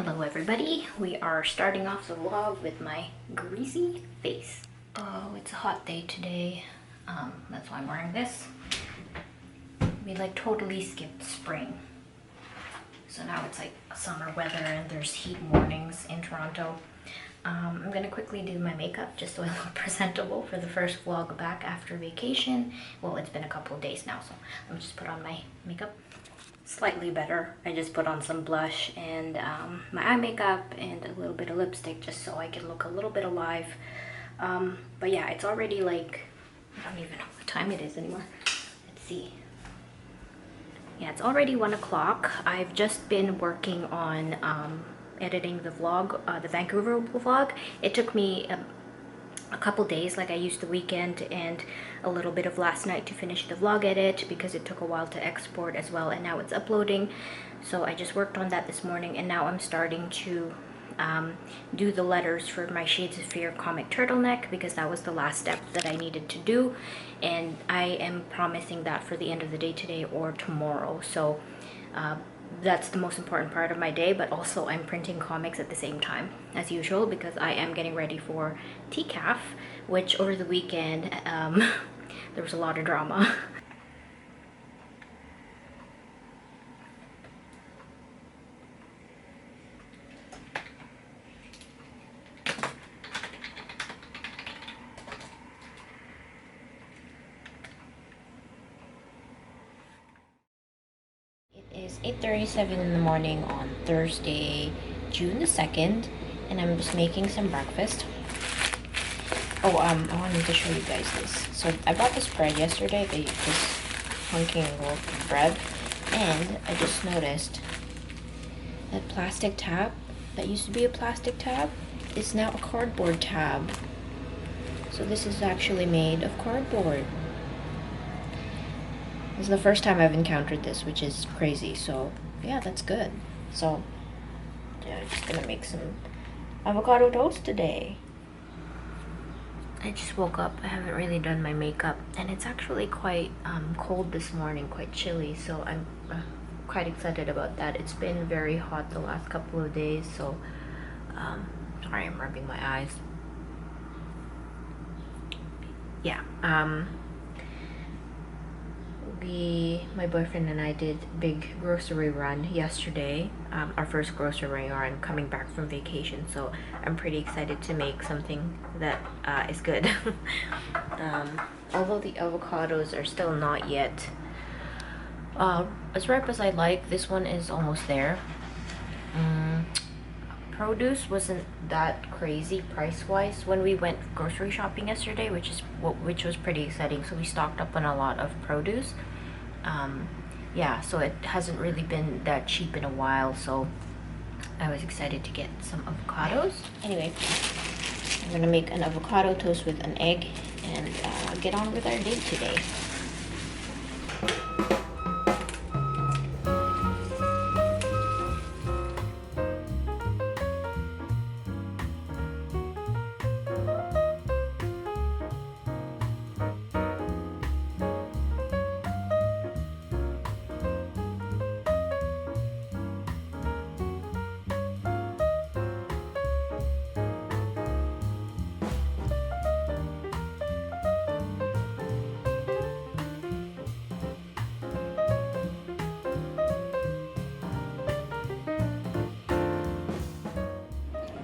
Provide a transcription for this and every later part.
Hello everybody, we are starting off the vlog with my greasy face. Oh, it's a hot day today. That's why I'm wearing this. We like totally skipped spring. So now it's like summer weather and there's heat mornings in Toronto. I'm gonna quickly do my makeup just so I look presentable for the first vlog back after vacation. Well, it's been a couple of days now, so let me just put on my makeup. Slightly better. I just put on some blush and my eye makeup and a little bit of lipstick just so I can look a little bit alive. But yeah, it's already like, I don't even know what time it is anymore. Let's see. Yeah, it's already 1 o'clock. I've just been working on editing the vlog, the Vancouver vlog. It took me a couple days, like I used the weekend and a little bit of last night to finish the vlog edit because it took a while to export as well, and now it's uploading. So I just worked on that this morning, and now I'm starting to do the letters for my Shades of Fear comic turtleneck because that was the last step that I needed to do, and I am promising that for the end of the day today or tomorrow. So that's the most important part of my day, but also I'm printing comics at the same time as usual because I am getting ready for TCAF, which over the weekend there was a lot of drama. It's 8:37 in the morning on Thursday, June the 2nd, and I'm just making some breakfast. Oh, I wanted to show you guys this. So I bought this bread yesterday, this hunking loaf of bread, and I just noticed that plastic tab that used to be a plastic tab is now a cardboard tab. So this is actually made of cardboard. This is the first time I've encountered this, which is crazy. So yeah, that's good. So yeah, I'm just gonna make some avocado toast today. I just woke up. I haven't really done my makeup, and it's actually quite cold this morning, quite chilly, so I'm quite excited about that. It's been very hot the last couple of days, so sorry, I'm rubbing my eyes. Yeah, my boyfriend and I did big grocery run yesterday, our first grocery run coming back from vacation, so I'm pretty excited to make something that is good. Although the avocados are still not yet as ripe as I like, this one is almost there. Produce wasn't that crazy price-wise when we went grocery shopping yesterday, which was pretty exciting. So we stocked up on a lot of produce. Yeah, so it hasn't really been that cheap in a while, so I was excited to get some avocados. Anyway, I'm gonna make an avocado toast with an egg and get on with our day today.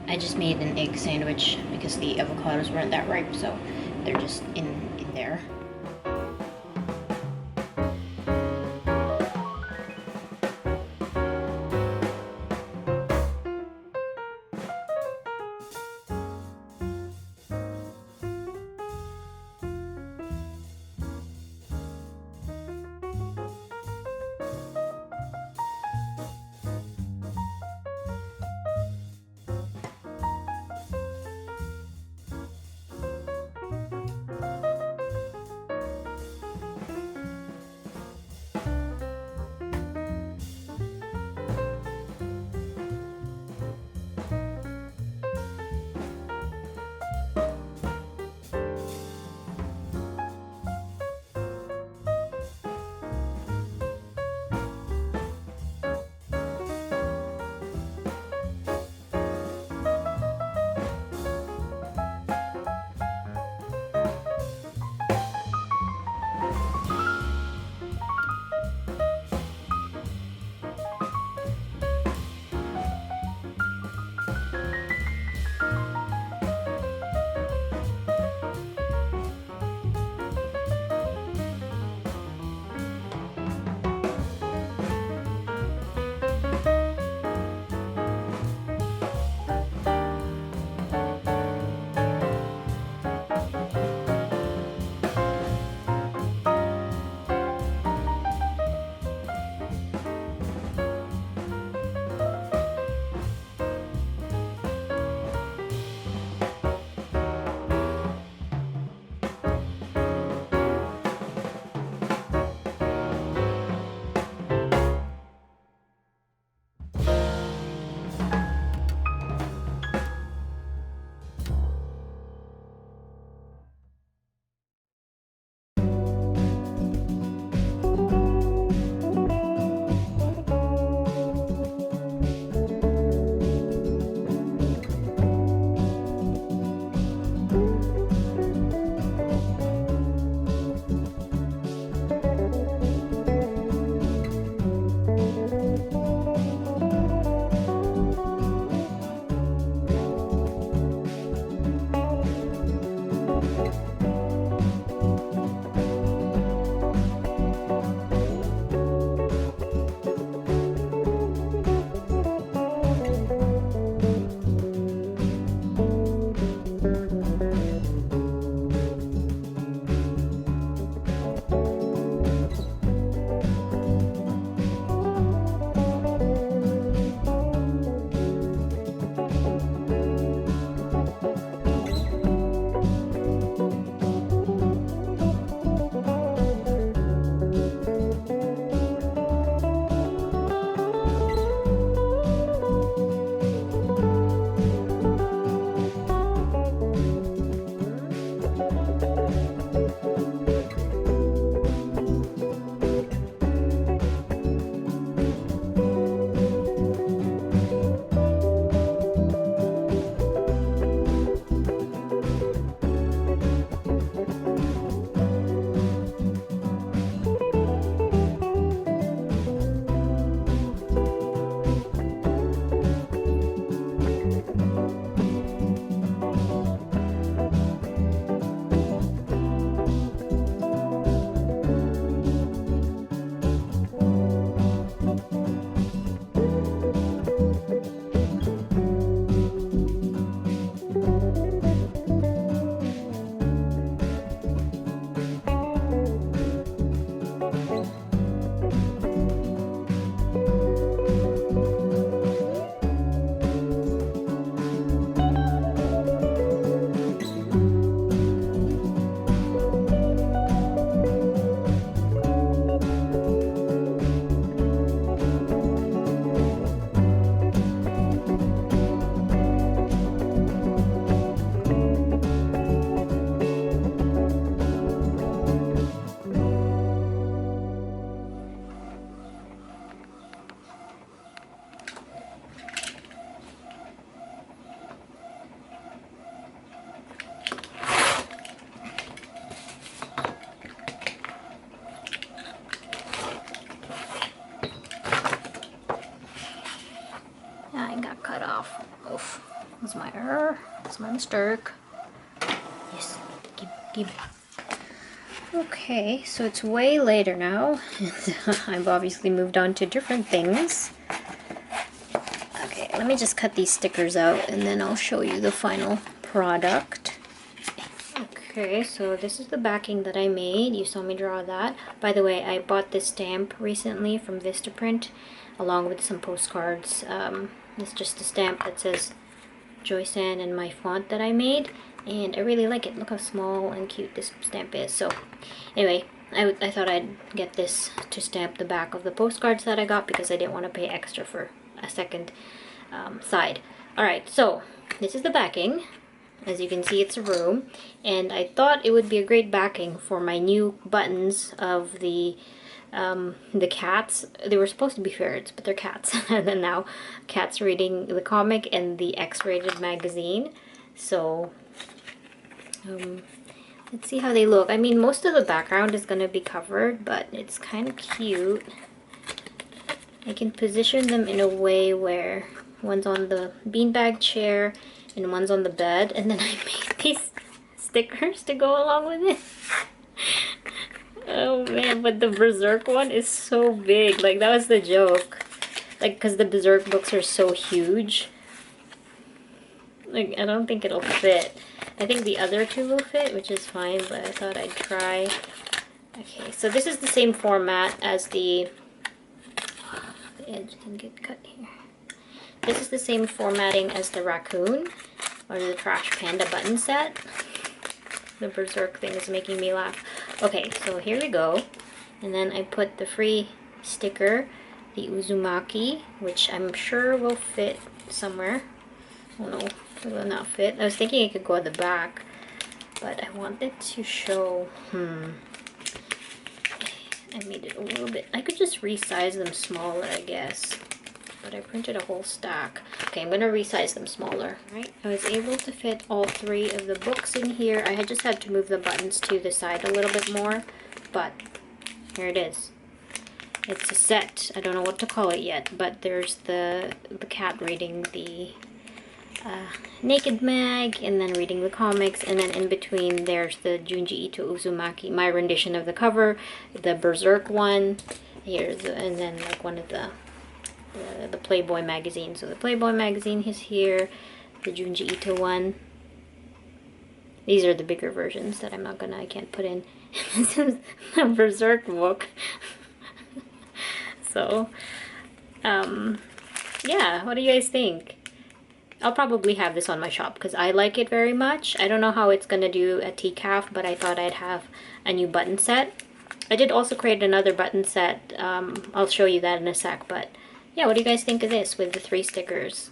I just made an egg sandwich because the avocados weren't that ripe, so they're just in there. Monster. Yes, give. Okay, so it's way later now. I've obviously moved on to different things. Okay, let me just cut these stickers out and then I'll show you the final product. Okay, so this is the backing that I made. You saw me draw that. By the way, I bought this stamp recently from Vistaprint along with some postcards. It's just a stamp that says Joysan and my font that I made, and I really like it. Look how small and cute this stamp is. So anyway, I thought I'd get this to stamp the back of the postcards that I got because I didn't want to pay extra for a second side. Alright, so this is the backing. As you can see, it's a room, and I thought it would be a great backing for my new buttons of the cats. They were supposed to be ferrets, but they're cats. And then now cats reading the comic and the X-rated magazine. So let's see how they look. I mean, most of the background is going to be covered, but it's kind of cute. I can position them in a way where one's on the beanbag chair and one's on the bed, and then I made these stickers to go along with it. Oh man, but the Berserk one is so big. Like, that was the joke. Like, because the Berserk books are so huge. Like, I don't think it'll fit. I think the other two will fit, which is fine, but I thought I'd try. Okay, so this is the same format as the edge can get cut here. This is the same formatting as the raccoon or the Trash Panda button set. The Berserk thing is making me laugh. Okay, so here we go. And then I put the free sticker, the Uzumaki, which I'm sure will fit somewhere. Oh no, it will not fit. I was thinking it could go at the back, but I wanted to show, I made it a little bit, I could just resize them smaller, I guess. But I printed a whole stack. Okay, I'm gonna resize them smaller. Right, I was able to fit all three of the books in here. I just had to move the buttons to the side a little bit more, but here it is. It's a set. I don't know what to call it yet, but there's the cat reading the Naked Mag, and then reading the comics, and then in between there's the Junji Ito Uzumaki, my rendition of the cover, the Berserk one, here's, and then like one of the Playboy magazine. So the Playboy magazine is here, the Junji Ito one. These are the bigger versions that I can't put in. This is the Berserk book. So, yeah, what do you guys think? I'll probably have this on my shop because I like it very much. I don't know how it's gonna do at TCAF, but I thought I'd have a new button set. I did also create another button set. I'll show you that in a sec, but yeah, what do you guys think of this with the 3 stickers?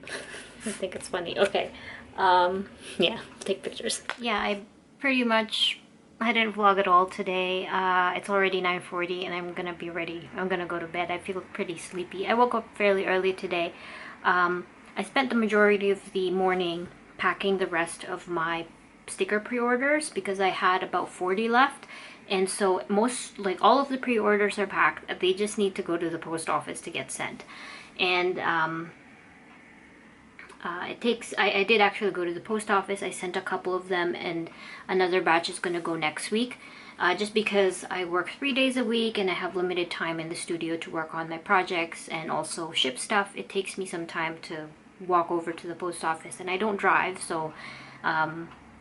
I think it's funny. Okay. Yeah, take pictures. Yeah, I didn't vlog at all today. It's already 9:40 and I'm gonna be ready. I'm gonna go to bed. I feel pretty sleepy. I woke up fairly early today. I spent the majority of the morning packing the rest of my sticker pre-orders because I had about 40 left. And so all of the pre-orders are packed. They just need to go to the post office to get sent. And I did actually go to the post office. I sent a couple of them, and another batch is going to go next week. Just because I work 3 days a week and I have limited time in the studio to work on my projects and also ship stuff, it takes me some time to walk over to the post office, and I don't drive, so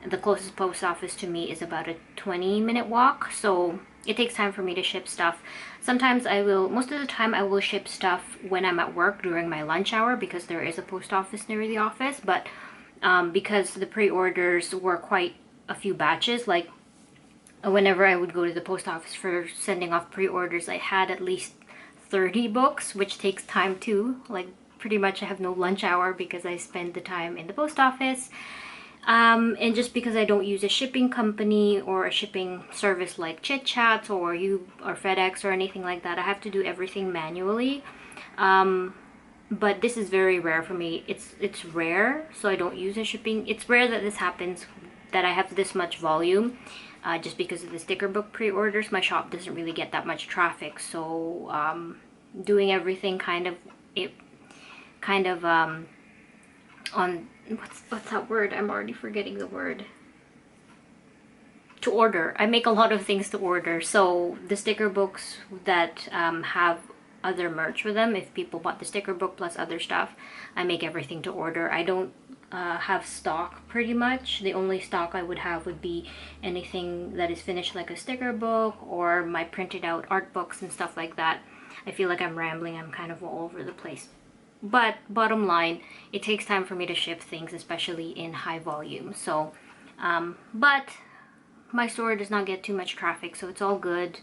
the closest post office to me is about a 20-minute walk, so it takes time for me to ship stuff. Sometimes most of the time I will ship stuff when I'm at work during my lunch hour because there is a post office near the office, but because the pre-orders were quite a few batches, like whenever I would go to the post office for sending off pre-orders, I had at least 30 books, which takes time too. Like, pretty much I have no lunch hour because I spend the time in the post office. And just because I don't use a shipping company or a shipping service like Chit Chat or FedEx or anything like that, I have to do everything manually. But this is very rare for me. It's rare, so I don't use a shipping. It's rare that this happens, that I have this much volume, just because of the sticker book pre-orders. My shop doesn't really get that much traffic, so doing everything kind of on what's that word? I'm already forgetting the word. To order. I make a lot of things to order. So the sticker books that have other merch with them, if people bought the sticker book plus other stuff, I make everything to order. I don't have stock pretty much. The only stock I would have would be anything that is finished like a sticker book or my printed out art books and stuff like that. I feel like I'm rambling. I'm kind of all over the place. But bottom line, it takes time for me to ship things, especially in high volume. So, but my store does not get too much traffic, so it's all good,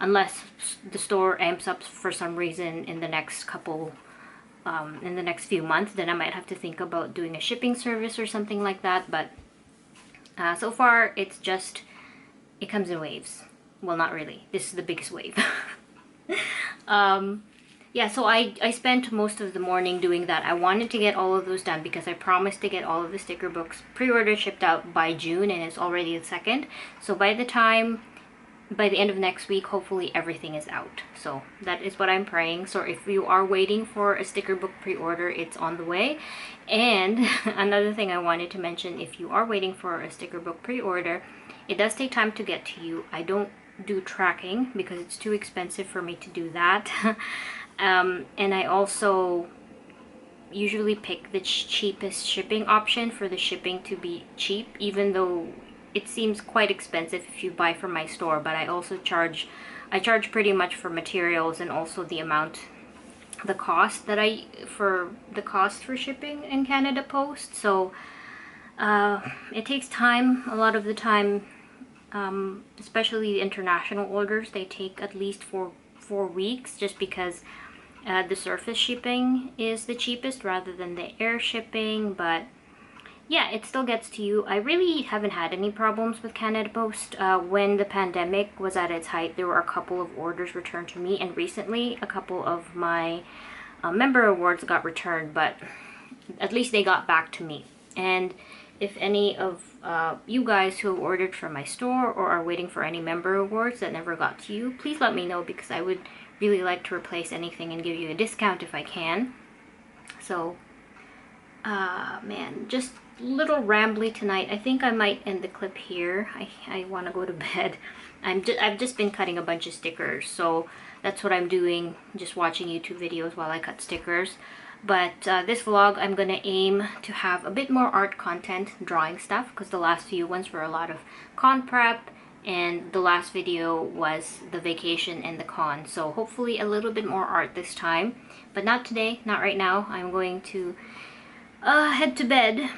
unless the store amps up for some reason in the next few months. Then I might have to think about doing a shipping service or something like that. But so far, it comes in waves. Well, not really. This is the biggest wave. Yeah, so I spent most of the morning doing that. I wanted to get all of those done because I promised to get all of the sticker books pre-ordered, shipped out by June, and it's already the 2nd. So by the end of next week, hopefully everything is out. So that is what I'm praying. So if you are waiting for a sticker book pre-order, it's on the way. And another thing I wanted to mention, if you are waiting for a sticker book pre-order, it does take time to get to you. I don't do tracking because it's too expensive for me to do that. And I also usually pick the cheapest shipping option for the shipping to be cheap, even though it seems quite expensive if you buy from my store. But I also charge pretty much for materials and also the cost for shipping in Canada Post. So it takes time. A lot of the time, especially the international orders, they take at least four weeks, just because the surface shipping is the cheapest rather than the air shipping. But yeah, it still gets to you. I really haven't had any problems with Canada Post. When the pandemic was at its height, there were a couple of orders returned to me, and recently a couple of my member awards got returned, but at least they got back to me. And if any of you guys who have ordered from my store or are waiting for any member awards that never got to you, please let me know, because I would really like to replace anything and give you a discount if I can. So man, just little rambly tonight. I think I might end the clip here. I want to go to bed. I've just been cutting a bunch of stickers, so that's what I'm doing, just watching YouTube videos while I cut stickers. But this vlog, I'm gonna aim to have a bit more art content, drawing stuff, because the last few ones were a lot of con prep, and the last video was the vacation and the con. So hopefully a little bit more art this time, but not today, not right now. I'm going to head to bed,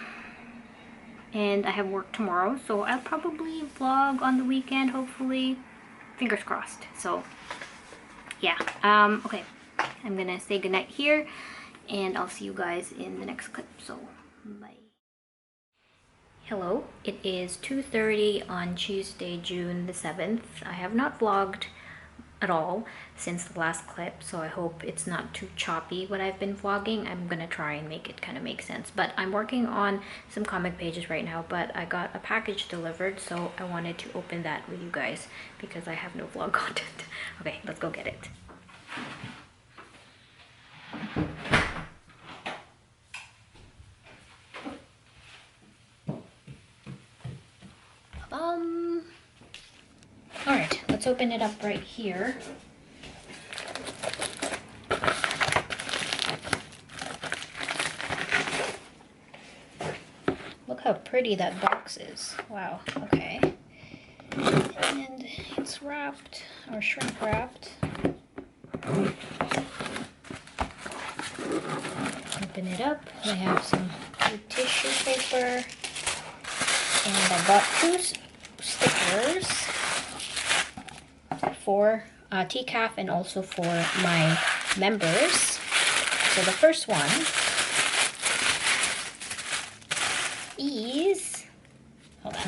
and I have work tomorrow, so I'll probably vlog on the weekend, hopefully. Fingers crossed. So yeah, okay, I'm gonna say goodnight here, and I'll see you guys in the next clip. So bye. Hello, it is 2:30 on Tuesday, June the 7th. I have not vlogged at all since the last clip, so I hope it's not too choppy what I've been vlogging. I'm gonna try and make it kind of make sense. But I'm working on some comic pages right now, but I got a package delivered, so I wanted to open that with you guys because I have no vlog content. Okay, let's go get it. All right, let's open it up right here. Look how pretty that box is. Wow, okay. And it's wrapped, or shrink wrapped. Open it up. I have some good tissue paper. And I bought 2 stickers for TCAF and also for my members. So the first one is, hold on.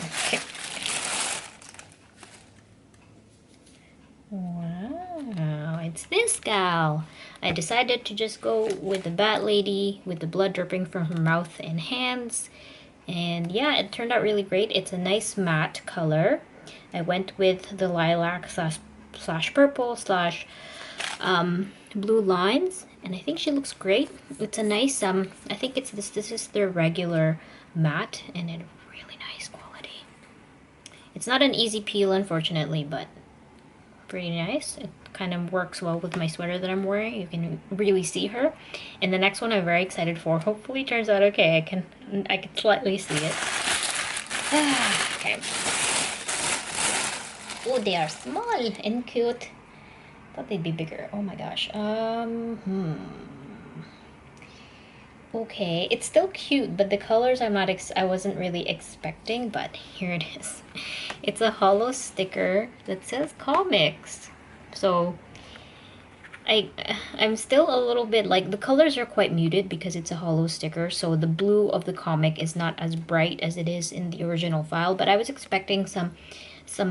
Wow, it's this gal. I decided to just go with the bat lady with the blood dripping from her mouth and hands. And yeah, it turned out really great. It's a nice matte color. I went with the lilac slash purple slash blue lines. and I think she looks great. It's a nice, I think it's this is their regular matte, and it's really nice quality. It's not an easy peel, unfortunately, but pretty nice. It kind of works well with my sweater that I'm wearing. You can really see her. And the next one I'm very excited for. Hopefully turns out okay. I can slightly see it. Okay. Oh, they are small and cute. Thought they'd be bigger. Oh my gosh. Okay, it's still cute, but the colors I wasn't really expecting, but here it is. It's a hollow sticker that says comics. So I'm still a little bit like, the colors are quite muted because it's a hollow sticker, so the blue of the comic is not as bright as it is in the original file, but I was expecting some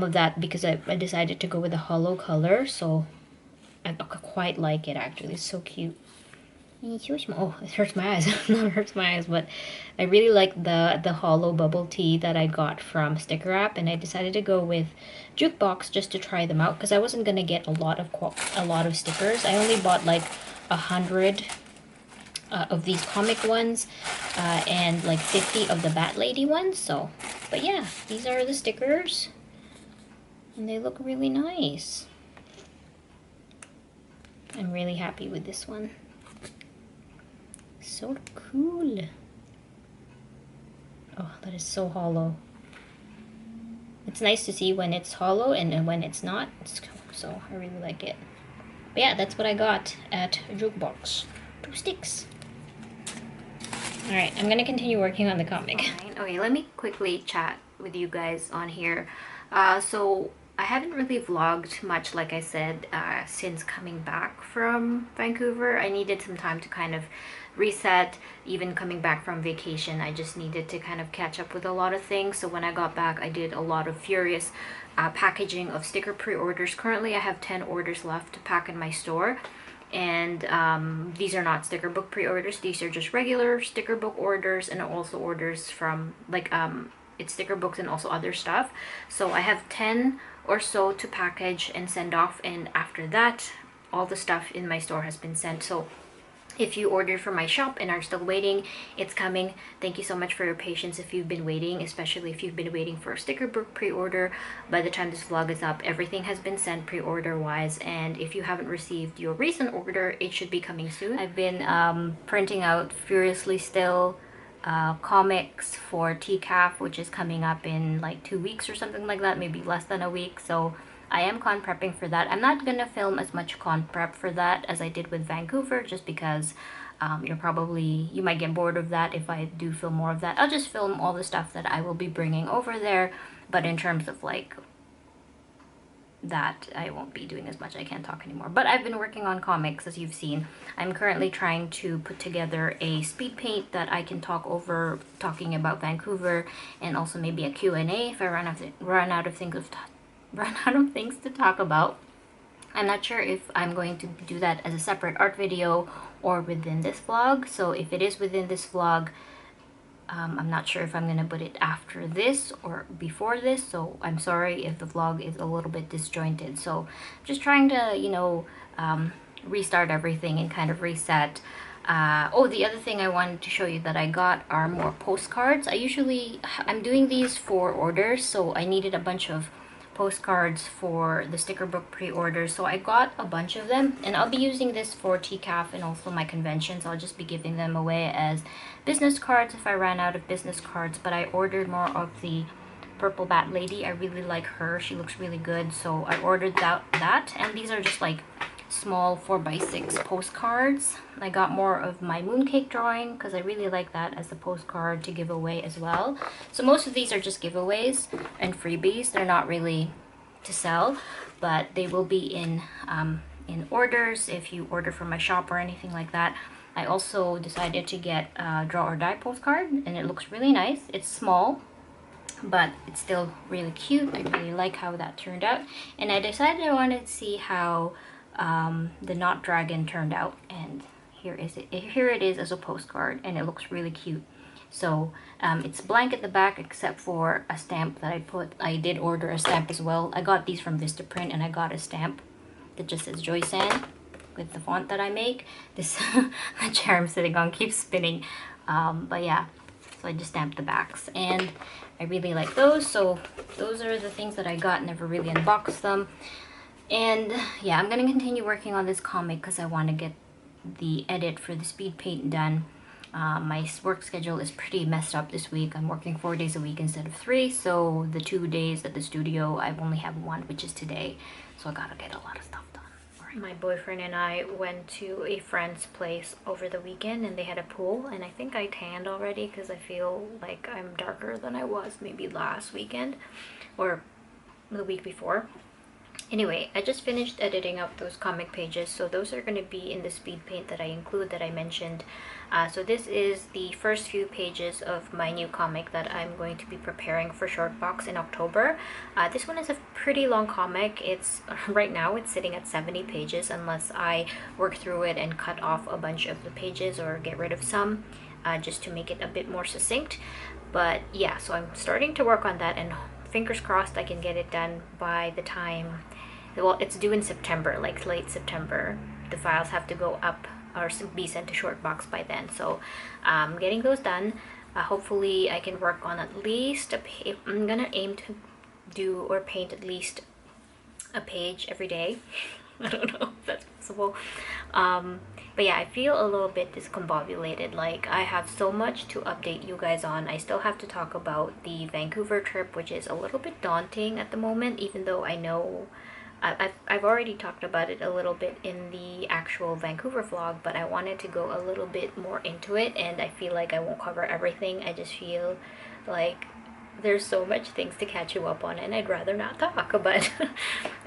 of that because I decided to go with a hollow color, so I quite like it actually. It's so cute. Oh, it hurts my eyes. Not hurts my eyes, but I really like the hollow bubble tea that I got from Sticker App, and I decided to go with Jukebox just to try them out because I wasn't gonna get a lot of stickers. I only bought like 100 of these comic ones and like 50 of the Bat Lady ones. So, but yeah, these are the stickers, and they look really nice. I'm really happy with this one. So cool. Oh, that is so hollow. It's nice to see when it's hollow and when it's not. So I really like it. But yeah, that's what I got at Jukebox. 2 sticks. Alright, I'm gonna continue working on the comic. Fine. Okay, let me quickly chat with you guys on here. So I haven't really vlogged much, like I said, since coming back from Vancouver. I needed some time to kind of reset. Even coming back from vacation, I just needed to kind of catch up with a lot of things. So when I got back, I did a lot of furious packaging of sticker pre-orders. Currently I have 10 orders left to pack in my store, and these are not sticker book pre-orders. These are just regular sticker book orders, and also orders from like it's sticker books and also other stuff. So I have 10 or so to package and send off, and after that all the stuff in my store has been sent. So if you ordered from my shop and are still waiting, it's coming. Thank you so much for your patience if you've been waiting, especially if you've been waiting for a sticker book pre-order. By the time this vlog is up, everything has been sent pre-order wise, and if you haven't received your recent order, it should be coming soon. I've been printing out furiously still comics for TCAF, which is coming up in like 2 weeks or something like that, maybe less than a week. So I am con prepping for that. I'm not gonna film as much con prep for that as I did with Vancouver, just because you might get bored of that if I do film more of that. I'll just film all the stuff that I will be bringing over there, but in terms of like that, I won't be doing as much. I can't talk anymore. But I've been working on comics, as you've seen. I'm currently trying to put together a speed paint that I can talk over, talking about Vancouver, and also maybe a Q&A if I run out of things to talk about. I'm not sure if I'm going to do that as a separate art video or within this vlog. So if it is within this vlog, I'm not sure if I'm gonna put it after this or before this, so I'm sorry if the vlog is a little bit disjointed. So just trying to, you know, restart everything and kind of reset. Oh, the other thing I wanted to show you that I got are more postcards. I'm doing these for orders, so I needed a bunch of postcards for the sticker book pre-orders, so I got a bunch of them, and I'll be using this for TCAF and also my conventions. I'll just be giving them away as business cards if I ran out of business cards. But I ordered more of the purple Bat Lady. I really like her. She looks really good, so I ordered that, and these are just like small 4x6 postcards. I got more of my mooncake drawing because I really like that as a postcard to give away as well. So most of these are just giveaways and freebies. They're not really to sell, but they will be in orders if you order from my shop or anything like that. I also decided to get a draw or die postcard, and it looks really nice. It's small, but it's still really cute. I really like how that turned out, and I decided I wanted to see how the knot dragon turned out, and here it is as a postcard, and it looks really cute. So it's blank at the back except for a stamp that I did order a stamp as well. I got these from Vistaprint, and I got a stamp that just says Joy San. with the font that I make. This the chair I'm sitting on keeps spinning, but yeah, so I just stamped the backs and I really like those. So those are the things that I got, never really unboxed them. And yeah, I'm gonna continue working on this comic because I want to get the edit for the speed paint done. My work schedule is pretty messed up this week. I'm working 4 days a week instead of 3, so the 2 days at the studio, I only have 1, which is today, so I gotta get a lot of stuff done. My boyfriend and I went to a friend's place over the weekend and they had a pool, and I think I tanned already because I feel like I'm darker than I was maybe last weekend or the week before. Anyway, I just finished editing up those comic pages, so those are going to be in the speed paint that I include that I mentioned. So this is the first few pages of my new comic that I'm going to be preparing for Shortbox in October. This one is a pretty long comic. It's right now it's sitting at 70 pages unless I work through it and cut off a bunch of the pages or get rid of some just to make it a bit more succinct. But yeah, so I'm starting to work on that, and fingers crossed I can get it done by the time, well, it's due in September, like late September. The files have to go up or be sent to Shortbox by then. So getting those done. Hopefully I can work on at least I'm gonna aim to do or paint at least a page every day. I don't know if that's possible. But yeah, I feel a little bit discombobulated. Like, I have so much to update you guys on. I still have to talk about the Vancouver trip, which is a little bit daunting at the moment, even though I know I've already talked about it a little bit in the actual Vancouver vlog, but I wanted to go a little bit more into it, and I feel like I won't cover everything. I just feel like there's so much things to catch you up on, and I'd rather not talk, but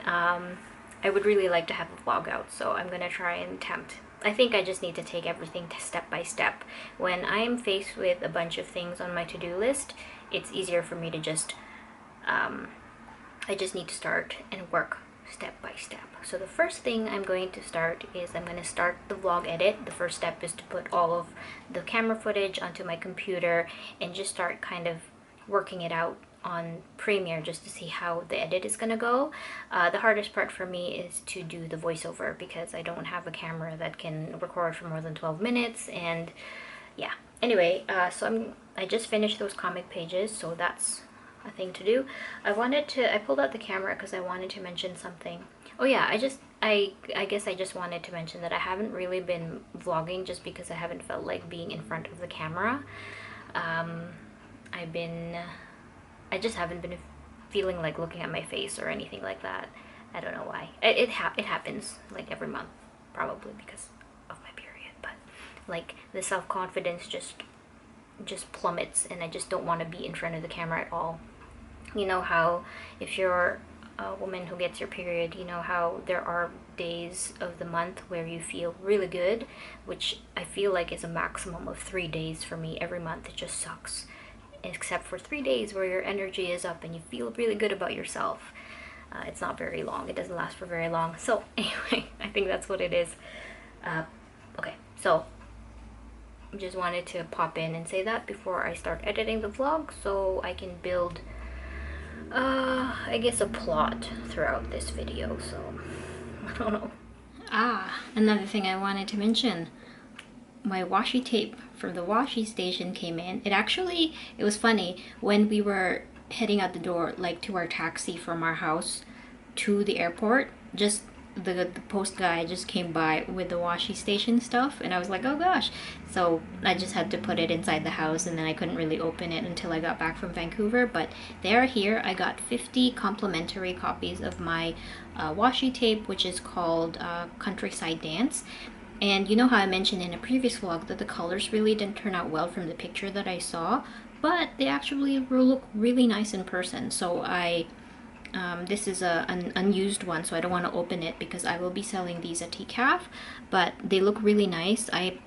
I would really like to have a vlog out, so I'm gonna try and attempt. I think I just need to take everything step by step. When I'm faced with a bunch of things on my to-do list, it's easier for me to just, I just need to start and work step by step. So the first thing I'm going to start is I'm going to start the vlog edit. The first step is to put all of the camera footage onto my computer and just start kind of working it out on Premiere just to see how the edit is gonna go. The hardest part for me is to do the voiceover because I don't have a camera that can record for more than 12 minutes, and yeah. Anyway, so I just finished those comic pages, so that's a thing to do. I pulled out the camera because I wanted to mention something. Oh yeah, I guess I just wanted to mention that I haven't really been vlogging just because I haven't felt like being in front of the camera. I just haven't been feeling like looking at my face or anything like that. I don't know why. It happens like every month, probably because of my period, but like the self-confidence just plummets, and I just don't want to be in front of the camera at all. You know how if you're a woman who gets your period, you know how there are days of the month where you feel really good, which I feel like is a maximum of 3 days for me every month. It just sucks, except for 3 days where your energy is up and you feel really good about yourself. It's not very long. It doesn't last for very long. So anyway, I think that's what it is. Okay, so just wanted to pop in and say that before I start editing the vlog, so I can build I guess a plot throughout this video. So I don't know. Another thing I wanted to mention, my washi tape from the washi station came in. It was funny when we were heading out the door, like to our taxi from our house to the airport, just the post guy just came by with the washi station stuff, and I was like, oh gosh. So I just had to put it inside the house, and then I couldn't really open it until I got back from Vancouver, but they are here. I got 50 complimentary copies of my washi tape, which is called Countryside Dance. And you know how I mentioned in a previous vlog that the colors really didn't turn out well from the picture that I saw, but they actually look really nice in person. So this is an unused one, so I don't want to open it because I will be selling these at TCAF, but they look really nice. I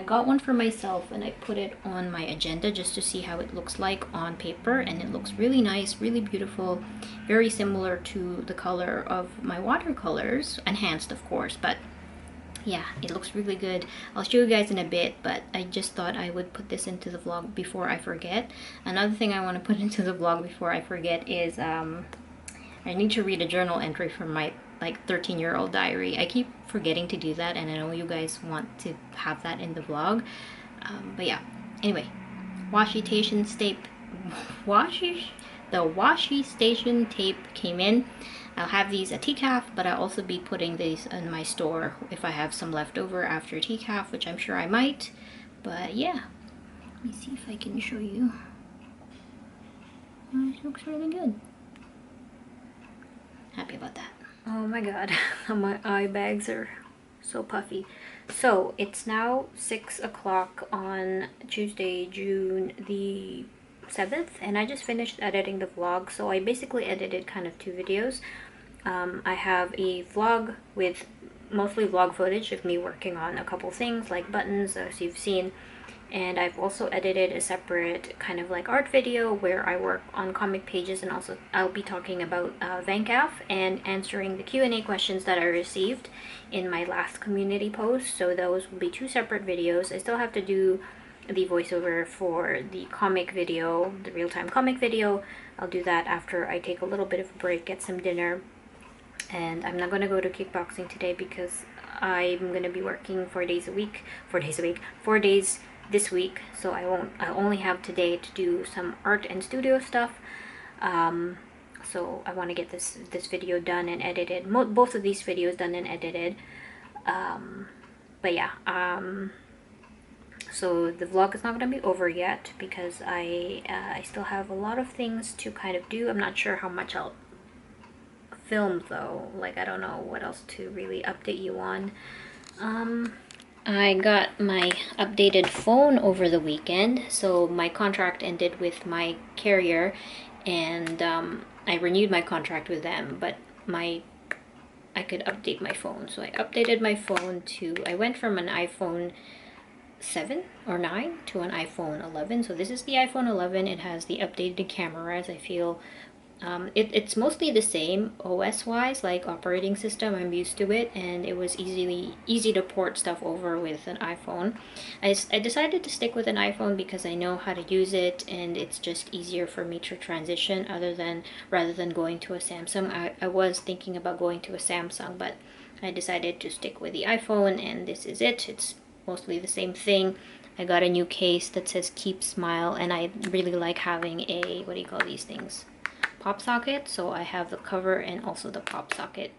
got one for myself and I put it on my agenda just to see how it looks like on paper, and it looks really nice, really beautiful, very similar to the color of my watercolors, enhanced of course, but yeah, it looks really good. I'll show you guys in a bit, but I just thought I would put this into the vlog before I forget. Another thing I want to put into the vlog before I forget is I need to read a journal entry from my like 13-year-old diary. I keep forgetting to do that, and I know you guys want to have that in the vlog. But yeah, anyway, washi station tape, the washi station tape came in. I'll have these at TCAF, but I'll also be putting these in my store if I have some left over after TCAF, which I'm sure I might. But yeah, let me see if I can show you. Oh, this looks really good. Happy about that. Oh my god, my eye bags are so puffy. So it's now 6 o'clock on Tuesday, June the 7th, and I just finished editing the vlog. So I basically edited kind of 2 videos. I have a vlog with mostly vlog footage of me working on a couple things like buttons, as you've seen, and I've also edited a separate kind of like art video where I work on comic pages, and also I'll be talking about TCAF and answering the Q&A questions that I received in my last community post. So those will be 2 separate videos. I still have to do the voiceover for the comic video, the real-time comic video. I'll do that after I take a little bit of a break, get some dinner. And I'm not going to go to kickboxing today because I'm going to be working 4 days this week, so I only have today to do some art and studio stuff. So I want to get this video done and edited, both of these videos done and edited. But yeah, so the vlog is not going to be over yet because I still have a lot of things to kind of do. I'm not sure how much I'll film though, like I don't know what else to really update you on. I got my updated phone over the weekend, so my contract ended with my carrier, and I renewed my contract with them, but I could update my phone, so I updated my phone to, I went from an iPhone 7 or 9 to an iPhone 11. So this is the iPhone 11. It has the updated cameras. I feel it's mostly the same OS wise, like operating system. I'm used to it, and it was easy to port stuff over with an iPhone. I decided to stick with an iPhone because I know how to use it, and it's just easier for me to transition rather than going to a Samsung. I was thinking about going to a Samsung, but I decided to stick with the iPhone, and this is it. It's mostly the same thing. I got a new case that says Keep Smile, and I really like having a, what do you call these things? Pop socket. So I have the cover and also the pop socket,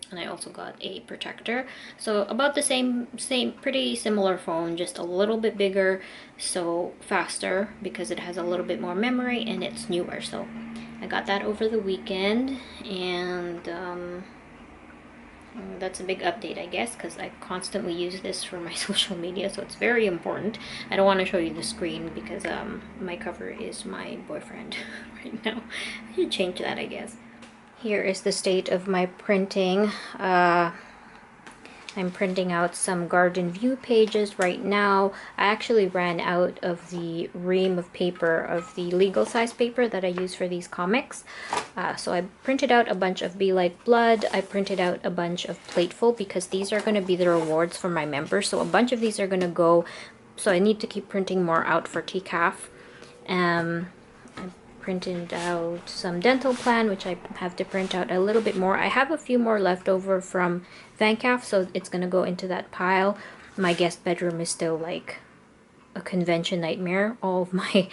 and I also got a protector. So about the same pretty similar phone, just a little bit bigger, so faster because it has a little bit more memory and it's newer. So I got that over the weekend, and that's a big update, I guess, because I constantly use this for my social media, so it's very important. I don't want to show you the screen because my cover is my boyfriend right now. I should change that, I guess. Here is the state of my printing. I'm printing out some garden view pages right now. I actually ran out of the ream of paper, of the legal size paper that I use for these comics. So I printed out a bunch of Be Like Blood. I printed out a bunch of Plateful because these are going to be the rewards for my members. So a bunch of these are going to go. So I need to keep printing more out for TCAF. I printed out some dental plan, which I have to print out a little bit more. I have a few more left over from TCAF, so it's gonna go into that pile. My guest bedroom is still like a convention nightmare. All of my,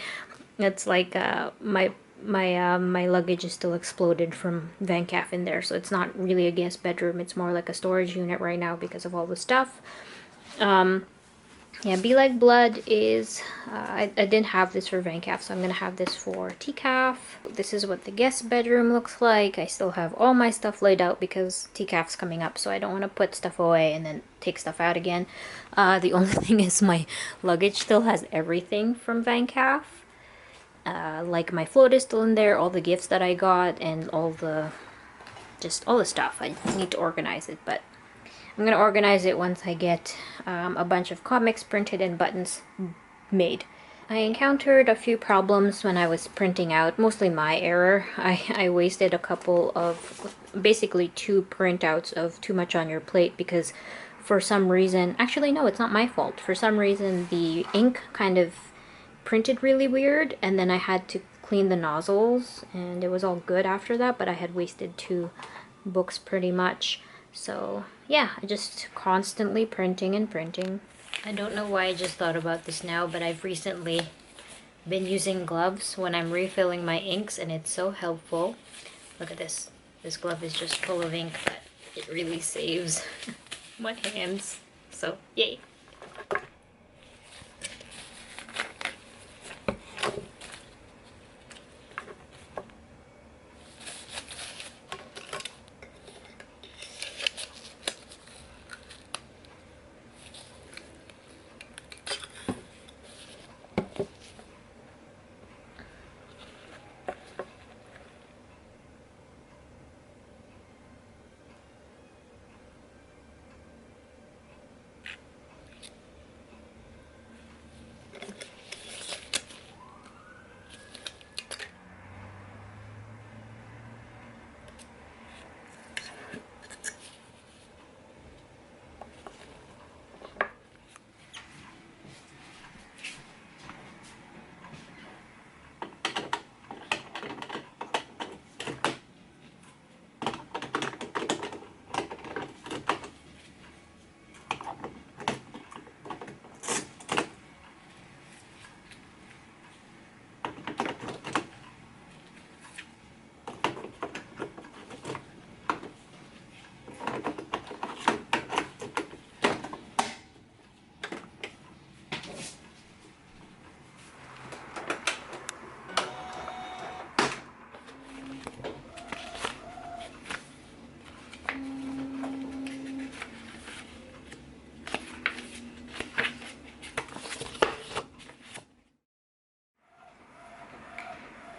it's like my luggage is still exploded from TCAF in there, so it's not really a guest bedroom. It's more like a storage unit right now because of all the stuff. Yeah, Be Like Blood is, I didn't have this for TCAF, so I'm going to have this for TCAF. This is what the guest bedroom looks like. I still have all my stuff laid out because TCAF's coming up, so I don't want to put stuff away and then take stuff out again. The only thing is my luggage still has everything from TCAF. Like my float is still in there, all the gifts that I got, and all the stuff. I need to organize it, but I'm going to organize it once I get a bunch of comics printed and buttons made. I encountered a few problems when I was printing out, mostly my error. I wasted a couple of, basically 2 printouts of Too Much on Your Plate because for some reason, actually no, it's not my fault. For some reason the ink kind of printed really weird, and then I had to clean the nozzles, and it was all good after that, but I had wasted 2 books pretty much. So yeah, I just constantly printing and printing. I don't know why I just thought about this now, but I've recently been using gloves when I'm refilling my inks, and it's so helpful. Look at this. This glove is just full of ink, but it really saves my hands. So yay.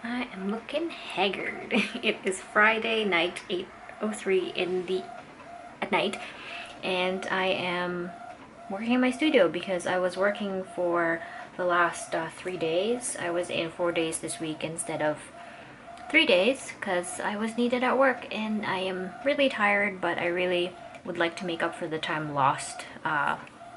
I am looking haggard. It is Friday night, 8:03 at night, and I am working in my studio because I was working for the last 3 days. I was in 4 days this week instead of 3 days because I was needed at work, and I am really tired, but I really would like to make up for the time lost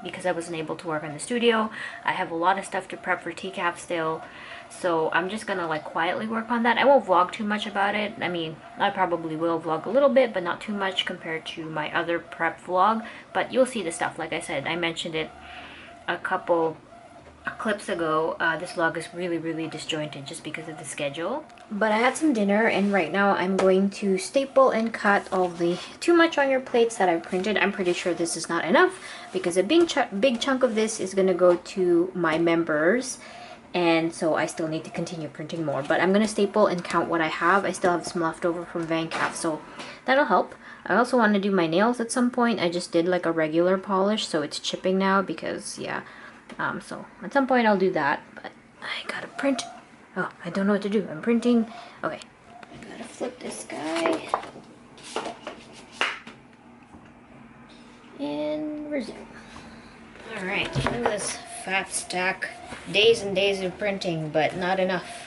because I wasn't able to work in the studio. I have a lot of stuff to prep for TCAF still, so I'm just gonna like quietly work on that. I won't vlog too much about it. I mean, I probably will vlog a little bit, but not too much compared to my other prep vlog, but you'll see the stuff. Like I said, I mentioned it a couple clips ago. This vlog is really disjointed just because of the schedule. But I had some dinner, and right now I'm going to staple and cut all the too much on your plates that I've printed. I'm pretty sure this is not enough because a big chunk of this is going to go to my members, and so I still need to continue printing more. But I'm going to staple and count what I have. I still have some left over from VanCaf, so that'll help. I also want to do my nails at some point. I just did like a regular polish, so it's chipping now because, yeah. So at some point I'll do that, but I gotta print. Oh, I don't know what to do. I'm printing. Okay. I gotta flip this guy. And resume. Alright, look at this fat stack. Days and days of printing, but not enough.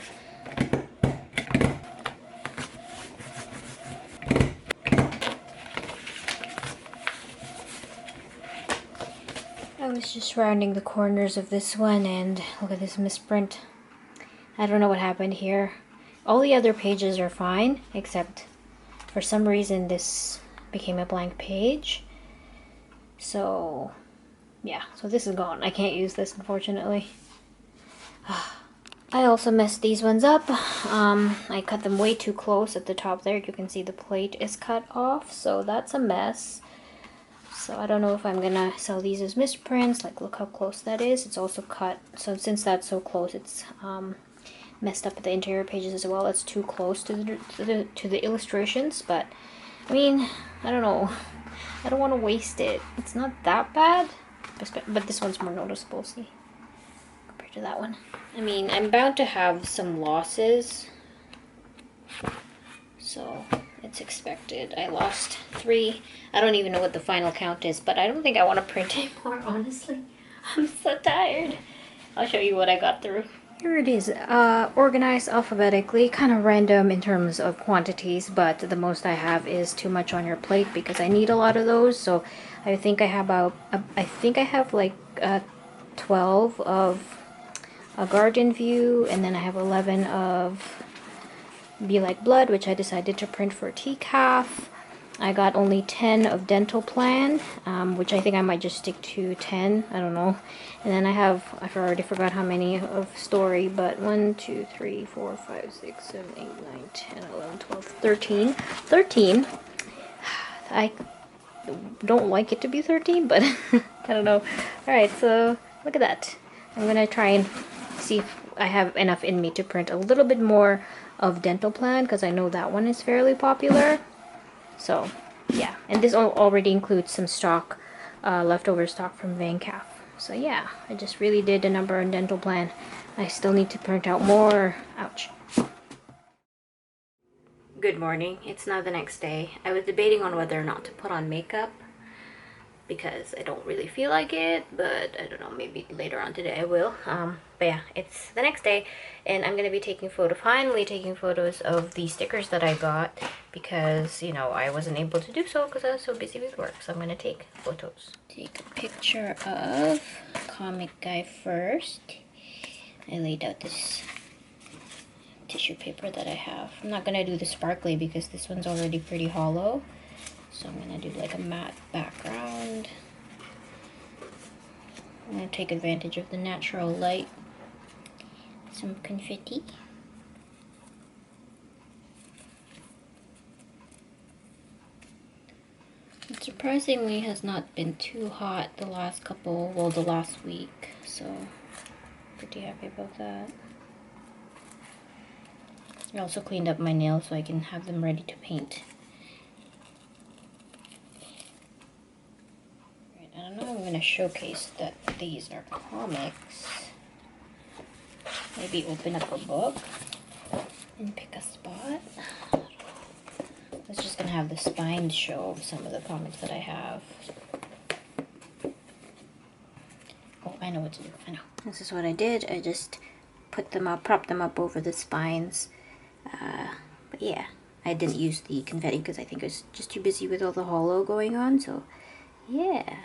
I was just rounding the corners of this one, and look at this misprint. I don't know what happened here. All the other pages are fine, except for some reason this became a blank page. So yeah, so this is gone. I can't use this, unfortunately. I also messed these ones up. I cut them way too close at the top there. You can see the plate is cut off, so that's a mess. So I don't know if I'm gonna sell these as misprints. Like, look how close that is. It's also cut, so since that's so close, it's messed up the interior pages as well. It's too close to the illustrations, but I mean, I don't know. I don't want to waste it. It's not that bad, but this one's more noticeable, see, compared to that one. I mean, I'm bound to have some losses, so it's expected. I lost 3. I don't even know what the final count is, but I don't think I want to print anymore, honestly. I'm so tired. I'll show you what I got through. Here it is, organized alphabetically, kind of random in terms of quantities, but the most I have is too much on your plate because I need a lot of those. So I think I have like 12 of a garden view, and then I have 11 of Be Like Blood, which I decided to print for TCAF. I got only 10 of dental plan, which I think I might just stick to 10. I don't know. And then I already forgot how many of story, but 1, 2, 3, 4, 5, 6, 7, 8, 9, 10, 11, 12, 13. 13. I don't like it to be 13, but I don't know. Alright, so look at that. I'm gonna try and see if I have enough in me to print a little bit more of dental plan, because I know that one is fairly popular. So yeah, and this already includes some stock, leftover stock from VanCaf. So yeah, I just really did a number on dental plan. I still need to print out more. Ouch. Good morning. It's now the next day. I was debating on whether or not to put on makeup because I don't really feel like it, but I don't know, maybe later on today I will. But yeah, it's the next day and I'm gonna be finally taking photos of the stickers that I got because, you know, I wasn't able to do so because I was so busy with work. So I'm gonna take photos. Take a picture of comic guy first. I laid out this tissue paper that I have. I'm not gonna do the sparkly because this one's already pretty hollow. So I'm gonna do like a matte background. I'm gonna take advantage of the natural light. Some confetti. It surprisingly has not been too hot the last week. So pretty happy about that. I also cleaned up my nails so I can have them ready to paint. I don't know, I'm going to showcase that these are comics. Maybe open up a book and pick a spot. I was just going to have the spine show some of the comics that I have. Oh, I know what to do. I know. This is what I did. I just put them up, propped them up over the spines. But yeah, I didn't use the confetti because I think I was just too busy with all the hollow going on. So yeah.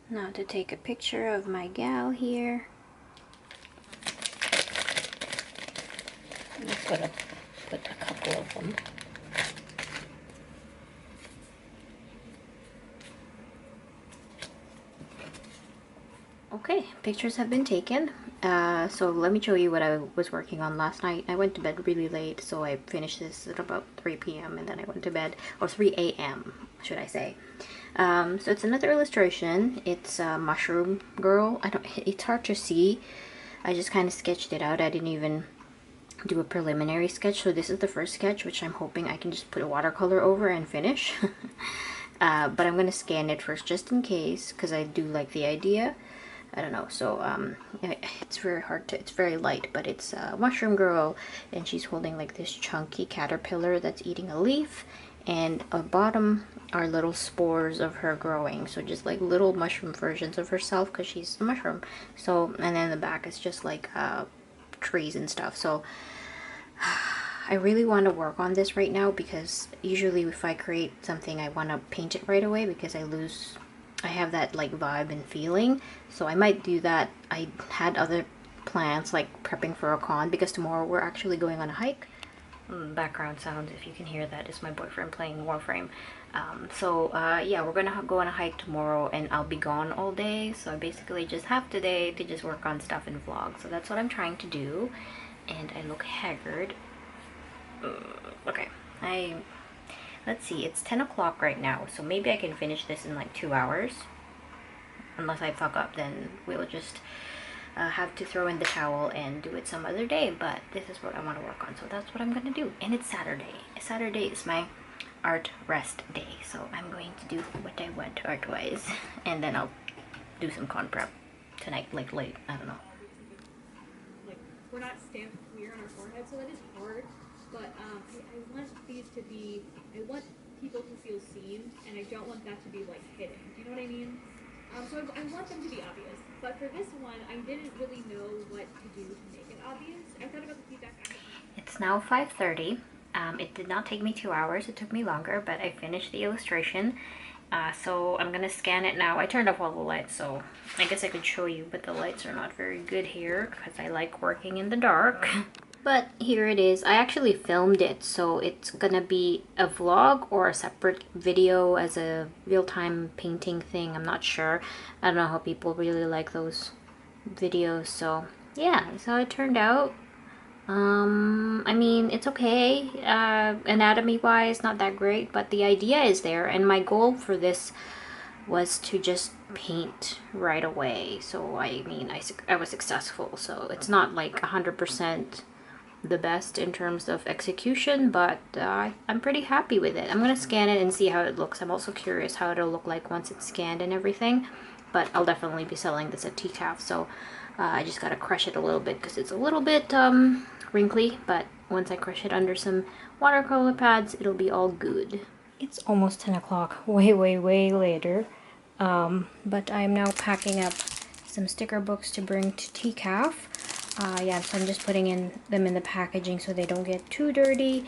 Now to take a picture of my gal here. I'll put a couple of them. Okay, pictures have been taken. So let me show you what I was working on last night. I went to bed really late, so I finished this at about 3 p.m. and then I went to bed, or 3 a.m. should I say. So it's another illustration. It's a mushroom girl. It's hard to see. I just kind of sketched it out. I didn't even do a preliminary sketch. So this is the first sketch, which I'm hoping I can just put a watercolor over and finish. But I'm going to scan it first just in case, because I do like the idea. I don't know, so it's very hard to, it's very light, but it's a mushroom girl and she's holding like this chunky caterpillar that's eating a leaf, and at bottom are little spores of her growing, so just like little mushroom versions of herself because she's a mushroom. So, and then the back is just like trees and stuff. So I really want to work on this right now because usually if I create something I want to paint it right away because I have that like vibe and feeling, so I might do that. I had other plans like prepping for a con because tomorrow we're actually going on a hike. Background sounds, if you can hear that, is my boyfriend playing Warframe. Yeah, we're gonna go on a hike tomorrow and I'll be gone all day, so I basically just have today to just work on stuff and vlog. So that's what I'm trying to do, and I look haggard. Okay, let's see, it's 10 o'clock right now, so maybe I can finish this in like 2 hours. Unless I fuck up, then we'll just have to throw in the towel and do it some other day, but this is what I want to work on, so that's what I'm gonna do. And it's Saturday. Saturday is my art rest day, so I'm going to do what I want art-wise, and then I'll do some con prep tonight, like late, I don't know. Like, we're not stamped clear on our forehead, so that is hard. But I want these to be, I want people to feel seen, and I don't want that to be like hidden. Do you know what I mean? So I want them to be obvious. But for this one, I didn't really know what to do to make it obvious. I thought about the feedback I had. It's now 5:30. It did not take me 2 hours. It took me longer, but I finished the illustration. So I'm gonna scan it now. I turned off all the lights, so I guess I could show you, but the lights are not very good here because I like working in the dark. But here it is. I actually filmed it, so it's gonna be a vlog or a separate video as a real-time painting thing. I'm not sure. I don't know how people really like those videos, so yeah, that's how it turned out. I mean, it's okay. Anatomy wise, not that great, but the idea is there, and my goal for this was to just paint right away. So I mean, I was successful, so it's not like 100% the best in terms of execution, but I'm pretty happy with it. I'm gonna scan it and see how it looks. I'm also curious how it'll look like once it's scanned and everything, but I'll definitely be selling this at TCAF, so I just gotta crush it a little bit because it's a little bit wrinkly, but once I crush it under some watercolor pads, it'll be all good. It's almost 10 o'clock, way later, but I'm now packing up some sticker books to bring to TCAF. Yeah, so I'm just putting them in the packaging so they don't get too dirty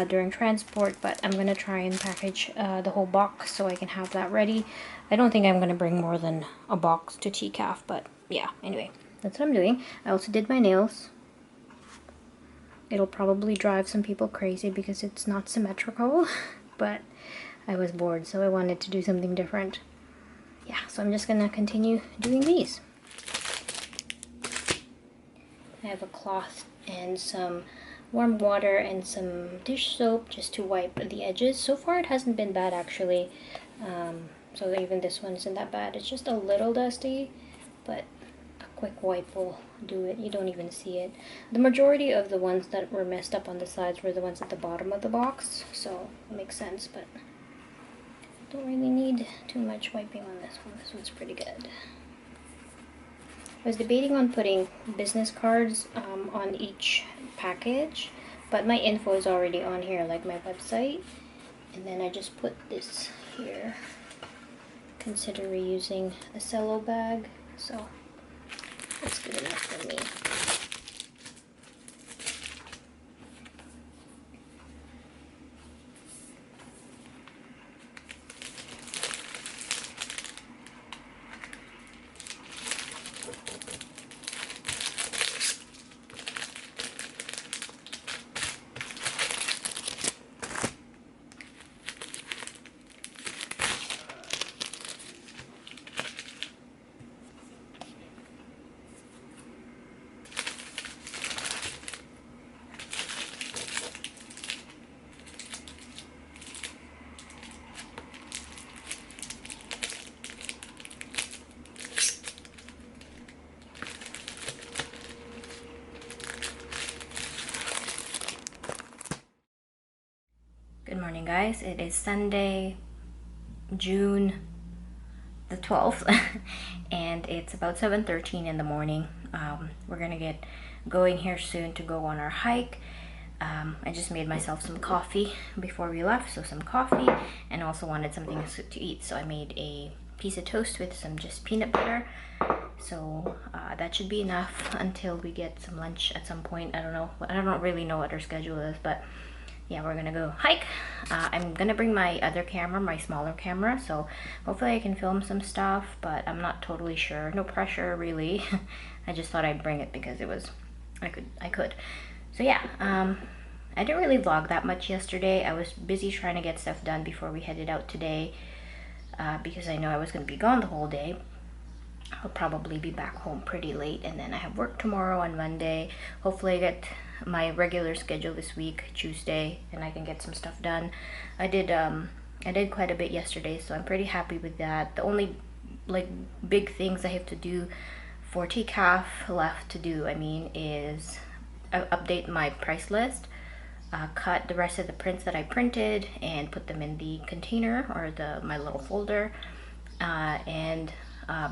during transport, but I'm gonna try and package the whole box so I can have that ready. I don't think I'm gonna bring more than a box to TCAF, but yeah, anyway, that's what I'm doing. I also did my nails. It'll probably drive some people crazy because it's not symmetrical, but I was bored, so I wanted to do something different. Yeah, so I'm just gonna continue doing these. I have a cloth and some warm water and some dish soap just to wipe the edges. So far it hasn't been bad actually. So even this one isn't that bad. It's just a little dusty, but a quick wipe will do it. You don't even see it. The majority of the ones that were messed up on the sides were the ones at the bottom of the box, so it makes sense, but don't really need too much wiping on this one. This one's pretty good. I was debating on putting business cards on each package, but my info is already on here, like my website. And then I just put this here. Consider reusing a cello bag, so that's good enough for me. Good morning, guys. It is Sunday, June the 12th, and it's about 7:13 in the morning. We're gonna get going here soon to go on our hike. I just made myself some coffee before we left, so some coffee, and also wanted something to eat, so I made a piece of toast with some just peanut butter. So that should be enough until we get some lunch at some point. I don't really know what our schedule is, but yeah, we're gonna go hike. I'm gonna bring my other camera, my smaller camera, so hopefully I can film some stuff, but I'm not totally sure. No pressure, really. I just thought I'd bring it because I could. So yeah, I didn't really vlog that much yesterday. I was busy trying to get stuff done before we headed out today, because I know I was gonna be gone the whole day. I'll probably be back home pretty late, and then I have work tomorrow on Monday. Hopefully I get my regular schedule this week, Tuesday, and I can get some stuff done. I did quite a bit yesterday, so I'm pretty happy with that. The only like big things I have to do for TCAF left to do, is update my price list, cut the rest of the prints that I printed and put them in the container or my little folder, and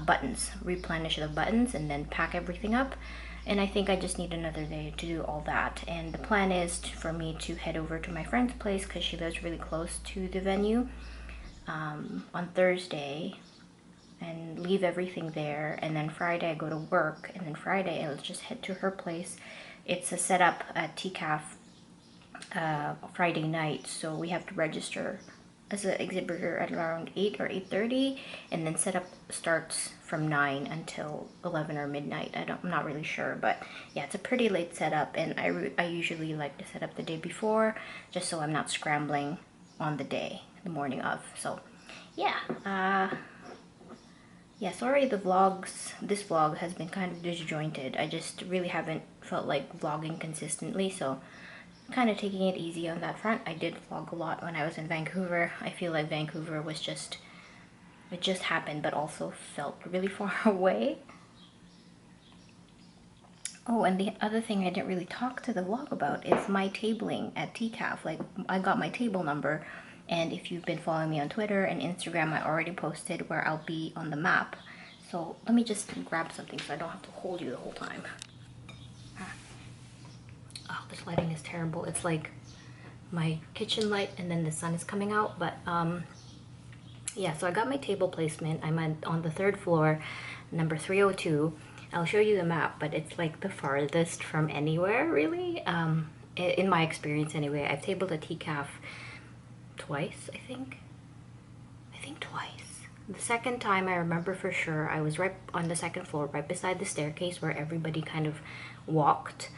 buttons, replenish the buttons, and then pack everything up. And I think I just need another day to do all that. And the plan is for me to head over to my friend's place because she lives really close to the venue on Thursday, and leave everything there. And then Friday I go to work, and then Friday I'll just head to her place. It's a setup at TCAF Friday night, so we have to register as an exhibitor at around 8 or 8:30, and then setup starts from 9 until 11 or midnight. I'm not really sure, but yeah, it's a pretty late setup, and I usually like to set up the day before, just so I'm not scrambling on the day, the morning of. So yeah, yeah, sorry this vlog has been kind of disjointed. I just really haven't felt like vlogging consistently, so kind of taking it easy on that front. I did vlog a lot when I was in Vancouver. I feel like Vancouver was it just happened, but also felt really far away. Oh, and the other thing I didn't really talk to the vlog about is my tabling at TCAF. Like, I got my table number, and if you've been following me on Twitter and Instagram, I already posted where I'll be on the map. So let me just grab something so I don't have to hold you the whole time. Oh, this lighting is terrible. It's like my kitchen light and then the sun is coming out, but yeah, so I got my table placement. I'm on the 3rd floor, number 302. I'll show you the map, but it's like the farthest from anywhere, really. In my experience anyway. I've tabled at TCAF twice, I think twice. The second time I remember for sure, I was right on the 2nd floor, right beside the staircase where everybody kind of walked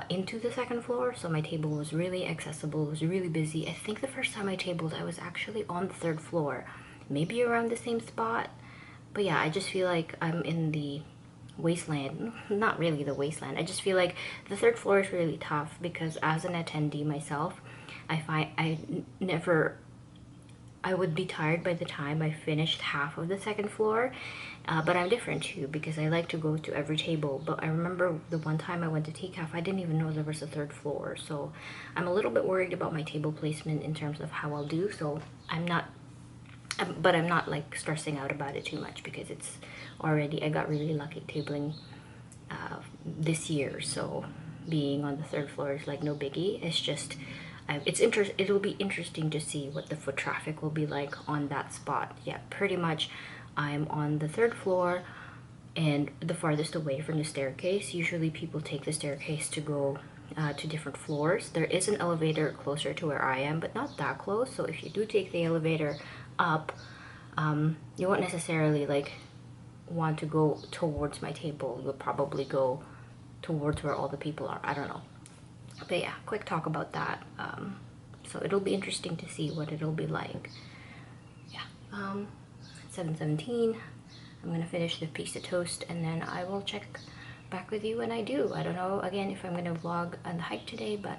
into the 2nd floor, so my table was really accessible. It was really busy. I think the first time I tabled, I was actually on the 3rd floor, maybe around the same spot. But yeah, I just feel like I'm in the wasteland. Not really the wasteland. I just feel like the 3rd floor is really tough because as an attendee myself, I find I would be tired by the time I finished half of the 2nd floor. But I'm different too because I like to go to every table. But I remember the one time I went to TCAF, I didn't even know there was a 3rd floor. So I'm a little bit worried about my table placement in terms of how I'll do. So I'm not like stressing out about it too much because it's already, I got really lucky tabling this year. So being on the 3rd floor is like no biggie. It's just, it'll be interesting to see what the foot traffic will be like on that spot. Yeah, pretty much I'm on the 3rd floor and the farthest away from the staircase. Usually people take the staircase to go to different floors. There is an elevator closer to where I am, but not that close. So if you do take the elevator up, you won't necessarily like want to go towards my table. You'll probably go towards where all the people are. I don't know. But yeah, quick talk about that. So it'll be interesting to see what it'll be like. Yeah. 7:17. I'm gonna finish the piece of toast and then I will check back with you when I do. I don't know again if I'm gonna vlog on the hike today, but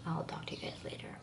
I'll talk to you guys later.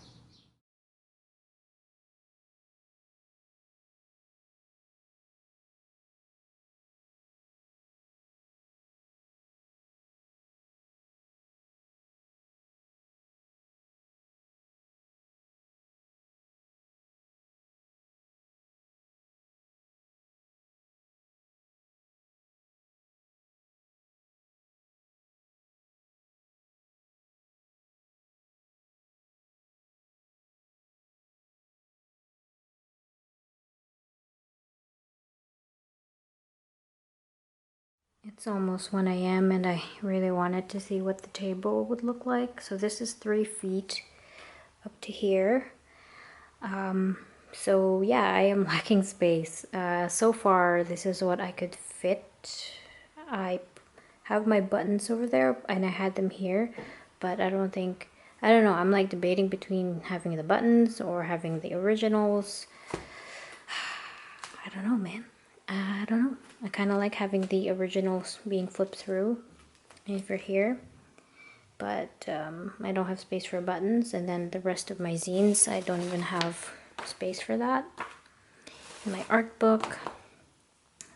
It's almost 1 a.m. and I really wanted to see what the table would look like. So this is 3 feet up to here. So yeah, I am lacking space. So far, this is what I could fit. I have my buttons over there and I had them here, but I don't know, I'm like debating between having the buttons or having the originals. I don't know, man. I don't know. I kind of like having the originals being flipped through over here, but I don't have space for buttons, and then the rest of my zines, I don't even have space for that. My art book.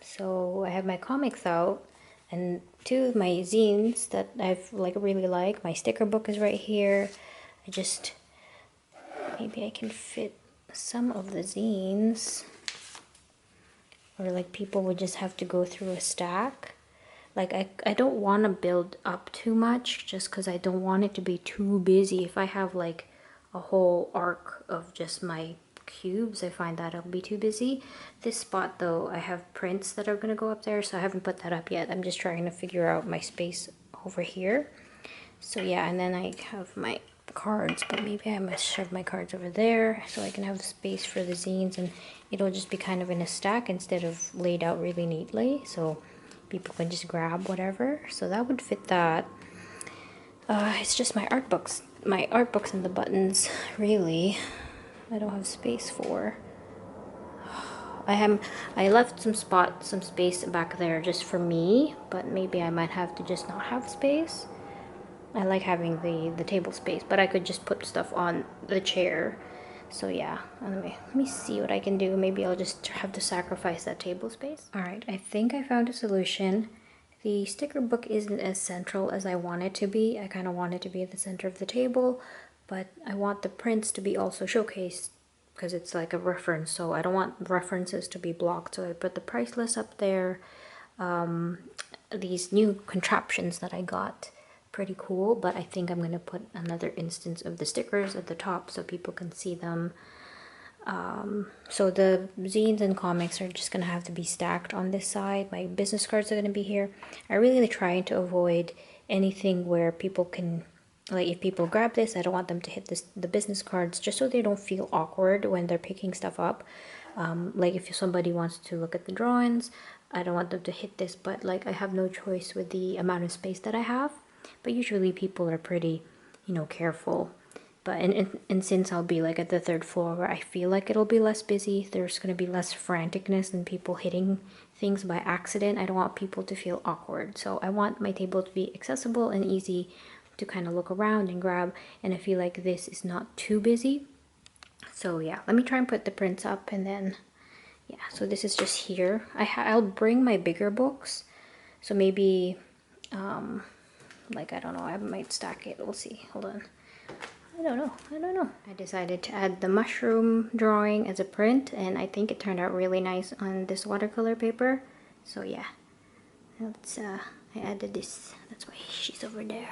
So I have my comics out, and 2 of my zines that I've like really like. My sticker book is right here. Maybe I can fit some of the zines. Or like people would just have to go through a stack. Like I don't want to build up too much just because I don't want it to be too busy. If I have like a whole arc of just my cubes, I find that it'll be too busy. This spot though, I have prints that are going to go up there, so I haven't put that up yet. I'm just trying to figure out my space over here. So yeah, and then I have my cards, but maybe I must shove my cards over there so I can have space for the zines, and it'll just be kind of in a stack instead of laid out really neatly, so people can just grab whatever. So that would fit that. It's just my art books and the buttons, really, I don't have space for. I left some space back there just for me, but maybe I might have to just not have space. I like having the table space, but I could just put stuff on the chair. So yeah, let me see what I can do. Maybe I'll just have to sacrifice that table space. All right, I think I found a solution. The sticker book isn't as central as I want it to be. I kind of want it to be at the center of the table, but I want the prints to be also showcased because it's like a reference, so I don't want references to be blocked. So I put the price list up there. These new contraptions that I got, pretty cool, but I think I'm going to put another instance of the stickers at the top so people can see them. So the zines and comics are just going to have to be stacked on this side. My business cards are going to be here. I really try to avoid anything where people can, like, if people grab this, I don't want them to hit the business cards, just so they don't feel awkward when they're picking stuff up. Like if somebody wants to look at the drawings, I don't want them to hit this, but like I have no choice with the amount of space that I have. But usually people are pretty, you know, careful. But and since I'll be like at the third floor where I feel like it'll be less busy, there's going to be less franticness and people hitting things by accident. I don't want people to feel awkward. So I want my table to be accessible and easy to kind of look around and grab. And I feel like this is not too busy. So yeah, let me try and put the prints up, and then yeah, so this is just here. I'll bring my bigger books. So maybe like, I don't know, I might stack it. We'll see. Hold on. I don't know. I decided to add the mushroom drawing as a print, and I think it turned out really nice on this watercolor paper. So yeah, let's I added this. That's why she's over there.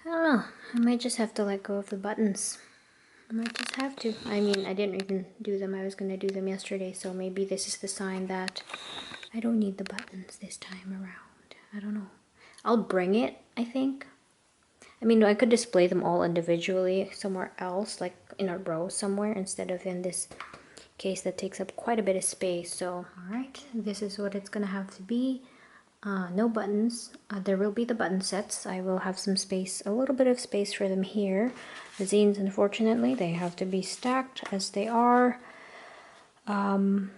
I don't know. I might just have to let go of the buttons. I might just have to. I mean, I didn't even do them. I was gonna do them yesterday, so maybe this is the sign that I don't need the buttons this time around. I don't know. I'll bring it, I think. I mean, I could display them all individually somewhere else, like in a row somewhere, instead of in this case that takes up quite a bit of space. So, alright, this is what it's gonna have to be. No buttons. There will be the button sets. I will have some space, a little bit of space for them here. The zines, unfortunately, they have to be stacked as they are. My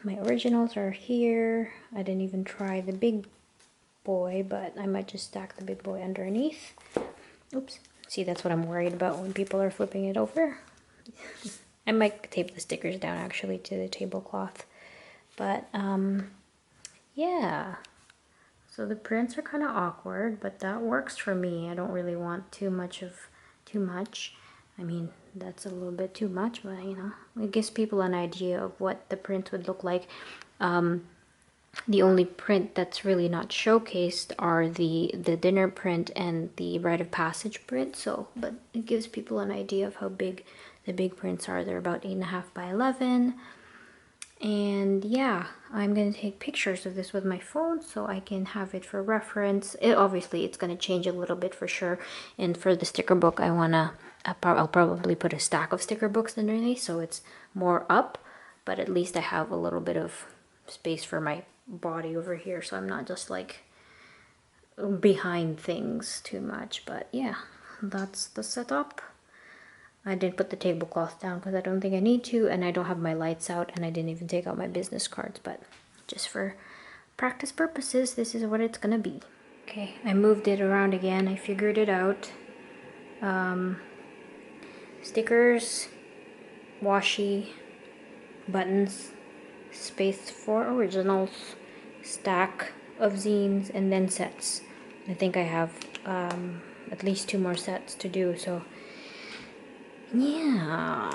originals are here. I didn't even try the big boy, but I might just stack the big boy underneath. Oops. See, that's what I'm worried about when people are flipping it over. I might tape the stickers down actually to the tablecloth. But yeah. So the prints are kind of awkward, but that works for me. I don't really want too much. I mean, that's a little bit too much, but you know, it gives people an idea of what the print would look like. The only print that's really not showcased are the dinner print and the rite of passage print. So, but it gives people an idea of how big the big prints are. They're about 8.5 by 11. And yeah, I'm gonna take pictures of this with my phone so I can have it for reference. Obviously it's gonna change a little bit for sure. And for the sticker book, I'll probably put a stack of sticker books underneath so it's more up, but at least I have a little bit of space for my body over here, so I'm not just like behind things too much. But yeah, that's the setup. I didn't put the tablecloth down because I don't think I need to, and I don't have my lights out, and I didn't even take out my business cards, but just for practice purposes, this is what it's gonna be. Okay, I moved it around again. I figured it out. Stickers, washi, buttons, space for originals, stack of zines, and then sets. I think I have at least 2 more sets to do, so yeah,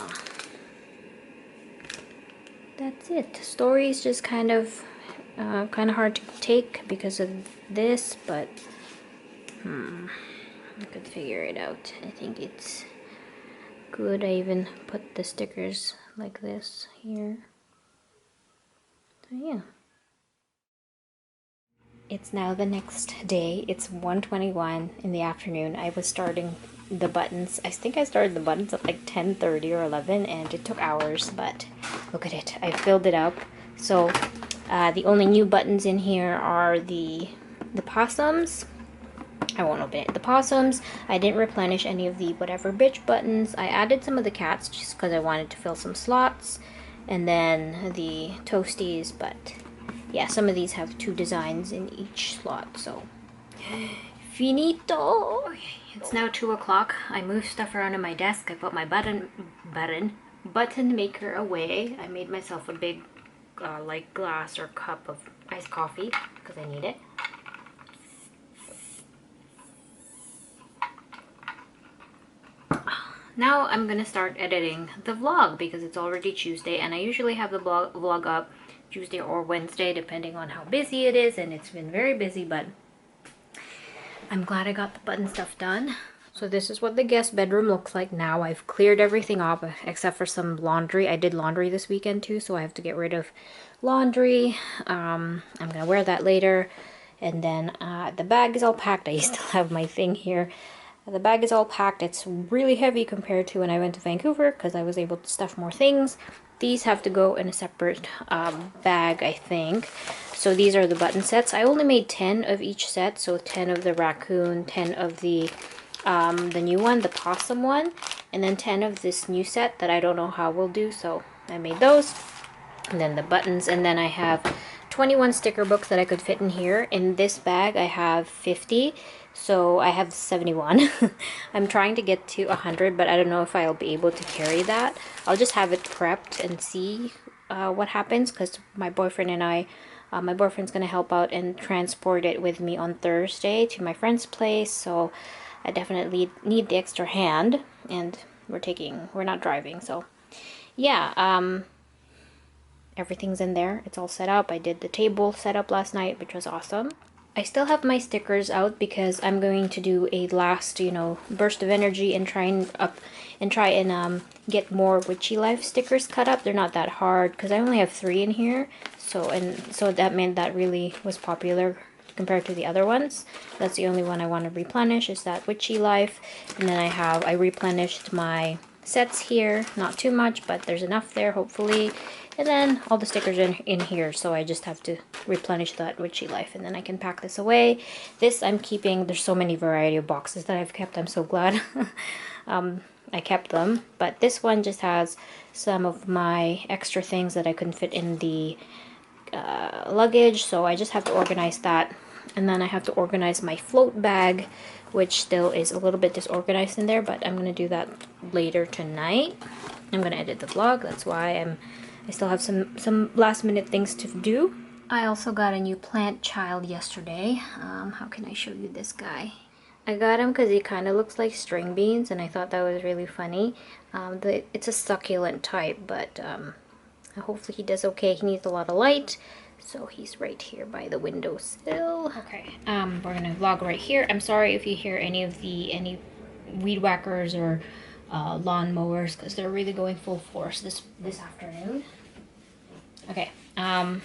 that's it. Story is just kind of hard to take because of this, but I could figure it out. I think it's good. I even put the stickers like this here. So yeah. It's now the next day. It's 1:21 in the afternoon. I was starting the buttons. I think I started the buttons at like 10:30 or 11, and it took hours, but look at it. I filled it up. So the only new buttons in here are the possums. I won't open it. The possums. I didn't replenish any of the whatever bitch buttons. I added some of the cats just because I wanted to fill some slots. And then the toasties, but yeah, some of these have 2 designs in each slot, so finito. It's now 2 o'clock. I moved stuff around on my desk. I put my button maker away. I made myself a big like glass or cup of iced coffee because I need it. Now I'm gonna start editing the vlog because it's already Tuesday, and I usually have the vlog up Tuesday or Wednesday depending on how busy it is, and it's been very busy, but I'm glad I got the button stuff done. So this is what the guest bedroom looks like now. I've cleared everything off except for some laundry. I did laundry this weekend too, so I have to get rid of laundry. I'm gonna wear that later. And then the bag is all packed. I still have my thing here. The bag is all packed. It's really heavy compared to when I went to Vancouver because I was able to stuff more things. These have to go in a separate bag, I think. So these are the button sets. I only made 10 of each set, so 10 of the raccoon, 10 of the new one, the possum one, and then 10 of this new set that I don't know how we'll do, so I made those. And then the buttons, and then I have 21 sticker books that I could fit in here. In this bag I have 50, so I have 71. I'm trying to get to 100, but I don't know if I'll be able to carry that. I'll just have it prepped and see what happens, because my boyfriend and I, my boyfriend's gonna help out and transport it with me on Thursday to my friend's place, so I definitely need the extra hand, and we're not driving, so yeah, everything's in there. It's all set up. I did the table setup last night, which was awesome. I still have my stickers out because I'm going to do a last, burst of energy and try and get more Witchy Life stickers cut up. They're not that hard because I only have 3 in here. So that meant that really was popular compared to the other ones. That's the only one I want to replenish, is that Witchy Life. And then I replenished my sets here. Not too much, but there's enough there, hopefully. And then all the stickers in here, so I just have to replenish that Witchy Life, and then I can pack this away. This I'm keeping. There's so many variety of boxes that I've kept. I'm so glad I kept them. But this one just has some of my extra things that I couldn't fit in the luggage, so I just have to organize that. And then I have to organize my float bag, which still is a little bit disorganized in there, but I'm going to do that later tonight. I'm going to edit the vlog, that's why I still have some last minute things to do. I also got a new plant child yesterday. How can I show you this guy? I got him because he kind of looks like string beans, and I thought that was really funny. It's a succulent type, but hopefully he does okay. He needs a lot of light, so he's right here by the windowsill. Okay, we're gonna vlog right here. I'm sorry if you hear any weed whackers or lawn mowers, because they're really going full force this afternoon. Okay, I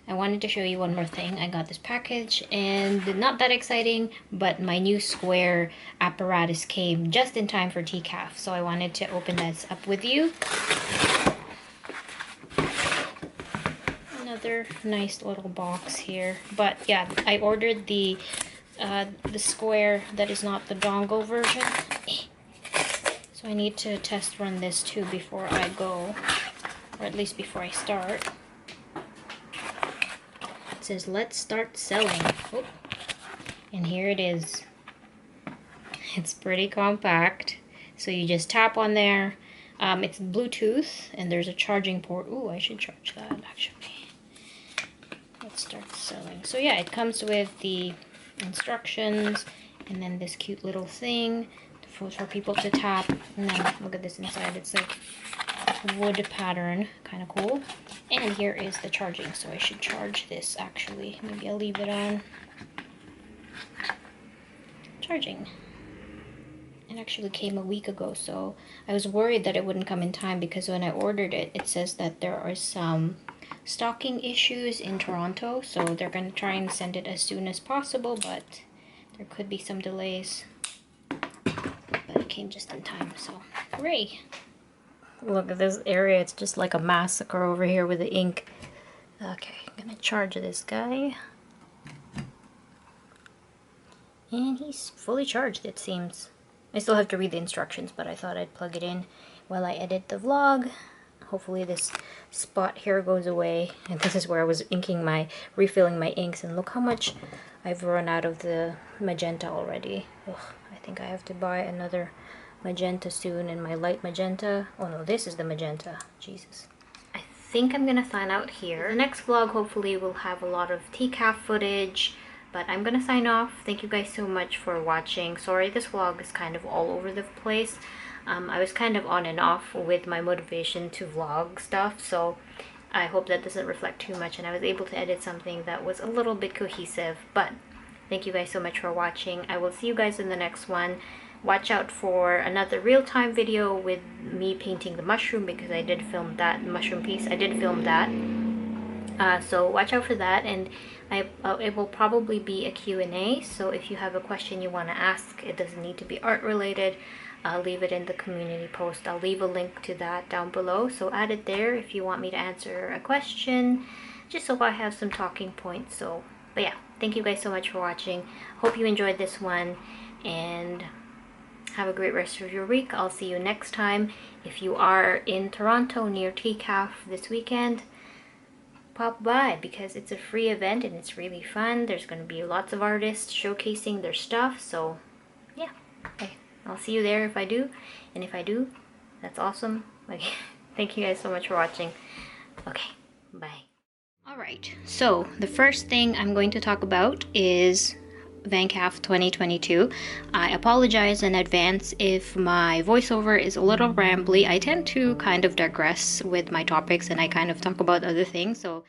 wanted to show you one more thing. I got this package, and not that exciting, but my new square apparatus came just in time for TCAF, so I wanted to open this up with you. Another nice little box here, but yeah, I ordered the square that is not the dongle version. So I need to test run this too before I go, or at least before I start. It says, let's start selling. Oh, and here it is. It's pretty compact. So you just tap on there. It's Bluetooth, and there's a charging port. Ooh, I should charge that actually. Let's start selling. So yeah, it comes with the instructions, and then this cute little thing for people to tap. And then look at this inside. It's like wood pattern, kind of cool. And here is the charging, so I should charge this actually. Maybe I'll leave it on. Charging. It actually came a week ago, so I was worried that it wouldn't come in time, because when I ordered it, it says that there are some stocking issues in Toronto, so they're gonna try and send it as soon as possible, but there could be some delays. But it came just in time, so hooray! Look at this area, it's just like a massacre over here with the ink. Okay, I'm gonna charge this guy. And he's fully charged, it seems. I still have to read the instructions, but I thought I'd plug it in while I edit the vlog. Hopefully this spot here goes away. And this is where I was refilling my inks. And look how much I've run out of the magenta already. Ugh, I think I have to buy another magenta soon, and my light magenta. Oh no, this is the magenta. Jesus. I think I'm gonna sign out here. The next vlog hopefully will have a lot of TCAF footage, but I'm gonna sign off. Thank you guys so much for watching. Sorry this vlog is kind of all over the place. I was kind of on and off with my motivation to vlog stuff, so I hope that doesn't reflect too much and I was able to edit something that was a little bit cohesive. But thank you guys so much for watching. I will see you guys in the next one. Watch out for another real-time video with me painting the mushroom, because I did film that mushroom piece. I did film that. So watch out for that, and it will probably be a Q&A. So if you have a question you want to ask, it doesn't need to be art related. I'll leave it in the community post. I'll leave a link to that down below. So add it there if you want me to answer a question, just so I have some talking points. So, but yeah, thank you guys so much for watching. Hope you enjoyed this one, and have a great rest of your week. I'll see you next time. If you are in Toronto near TCAF this weekend, pop by, because it's a free event and it's really fun. There's going to be lots of artists showcasing their stuff. So yeah, okay. I'll see you there if I do. And if I do, that's awesome. Okay. Thank you guys so much for watching. Okay, bye. Alright, so the first thing I'm going to talk about is VanCAF 2022. I apologize in advance if my voiceover is a little rambly. I tend to kind of digress with my topics and I kind of talk about other things, so